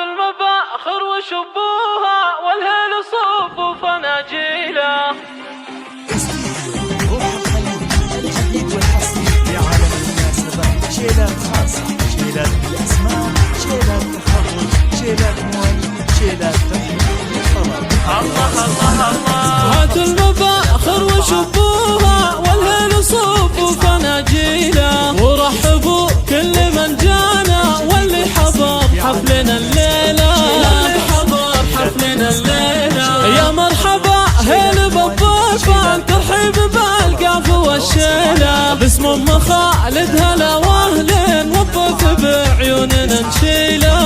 المفاخر وشبوها والهيل صفوف ناجيله. الجديد والحصري لعالم المناسبات، شيلات خاصة، شيلات بالأسماء، شيلات تخرج، شيلات مولد، شيلات تحية طلب. الله الله الله. هاتوا المفاخر وشبوها والهيل صفوف ناجيله، ورحبوا كل من جانا واللي حضر حفلنا الليلة، واللي حضر حفلنا الليلة. يا مرحبا هيل بالضيفان، ترحيب بالقاف والشيلة، باسم ام خالد هلا واهلين، والضيف بعيوننا نشيله،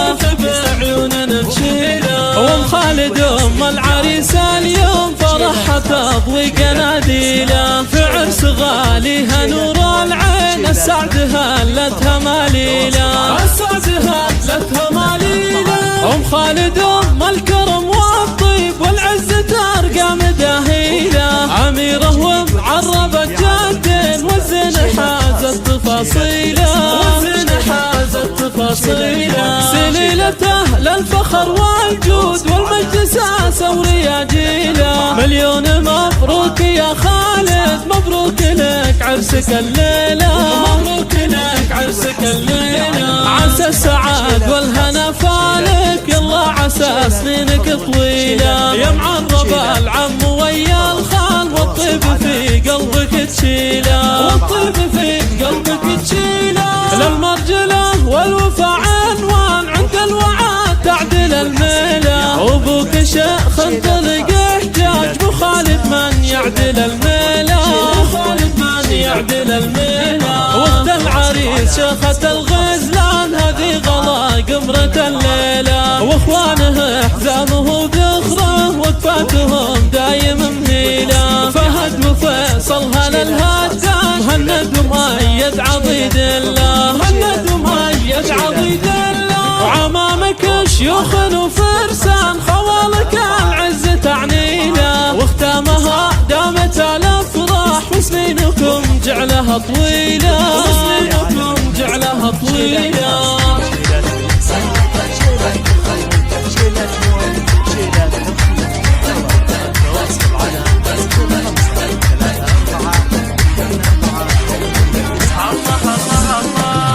والضيف بعيوننا نشيله. وام خالد ام العريس اليوم فرحها تضوي قناديله، في عرس غاليها نور العين، السعد هلتها ماليله، السعد هلتها ماليله. ام خالد ام الكرم والطيب والعز ترقى مداهيله، اميره ومعربه جدين، والزين حازت تفاصيله، والزين حازت تفاصيله. سليلته للفخر والجود والمجد ساسه ورياجيله، مليون مبروك يا خالد، مبروك لك عرسك الليله، مبروك لك عرسك الليله. عسى السعاد والهنا فالك، يلا عسى سنينك طويله، يا معرب العم ويا الخال، والطيب في قلبك تشيله، والطيب في قلبك تشيله. للمرجله والوفا عنوان، عند الوعاد تعدل الميله، وابوك شيخ انطلق احتاج، بو خالد من يعدل الميله، بو خالد من يعدل الميله. واخت العريس شيخة الغزلان، هذه غلا قمرة الليله، واخوانه حزامه وذخره، وقفاتهم دايم مهيله. فهد وفيصل هلا الهدان، مهند ومؤيد عضيد الله، مهند ومؤيد عضيد الله. وعمامك شيوخ وفرسان، خوالك العز تعنيله، واختامها دامت الافراح، وسنينكم جعلها طويله، وسنينكم جعلها طويله.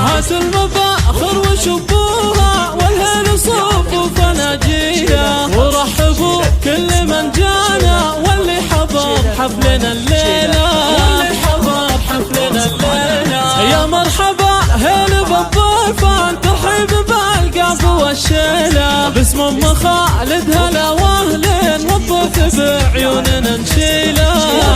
هاتوا المفاخر وشبوها والهيل صفوف ناجيله، ورحبوا كل من جانا واللي حضر حفلنا الليله، واللي حضر حفلنا الليله. يا مرحبا هيل بالضيفان، ترحيب بالقاف والشيله، باسم ام خالد هلا واهلين، والضيف بعيوننا نشيله،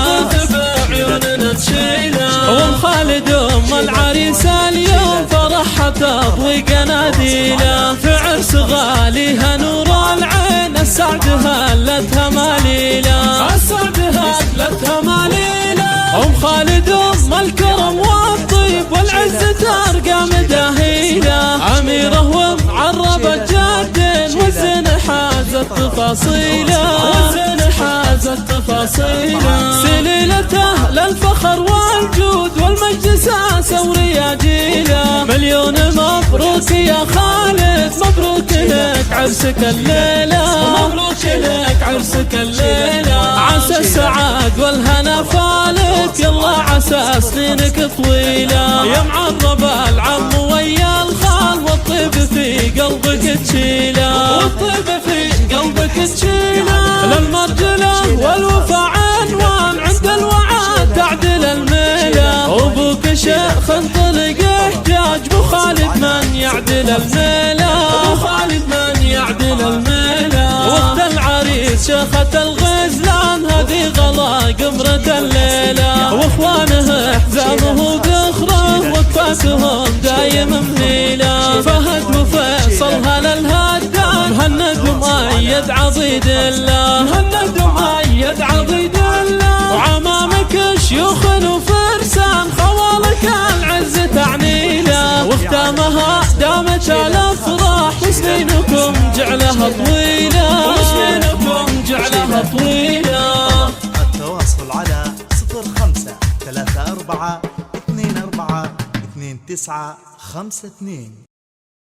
والضيف بعيوننا نشيله. وام خالد ام العريس اليوم فرحها تضوي قناديله، في عرس غاليها نور العين، السعد هلتها ماليله، السعد هلتها ماليله. ام خالد ام الكرم والطيب والعز ترقى مداهيله، اميره ومعربه جدين، والزين حازت تفاصيله، والزين حازت تفاصيله. سليلته للفخر والجود والمجد ساسه ورياجيله، مليون مبروك يا خالد، مبروك لك عرسك الليله، مبروك لك عرسك الليله. عسى السعاد والهنا فالك، يلا عسى سنينك طويله، يا معرب العم ويا الخال، والطيب في قلبك تشيله، والطيب في قلبك تشيله. للمرجله والوفا عنوان، عند الوعاد تعدل الميله، وابوك شيخ انطلق احتاج، بو خالد من يعدل الميله، بو خالد من يعدل الميله. واخت العريس شيخة الغزلان، هذه غلا قمرة الليله، واخوانه حزامه وذخره، وقفاتهم دايم مهيله. فهد وفيصل هلا الهدان، مهند ومؤيد عضيد الله، مهند ومؤيد عضيد الله. وعمامك شيوخ وفرسان، خوالك العز تعنيله، واختامها دامت الافراح، وسنينكم جعلها طويله، وسنينكم جعلها طويله. التواصل على 05 34 24 29 52.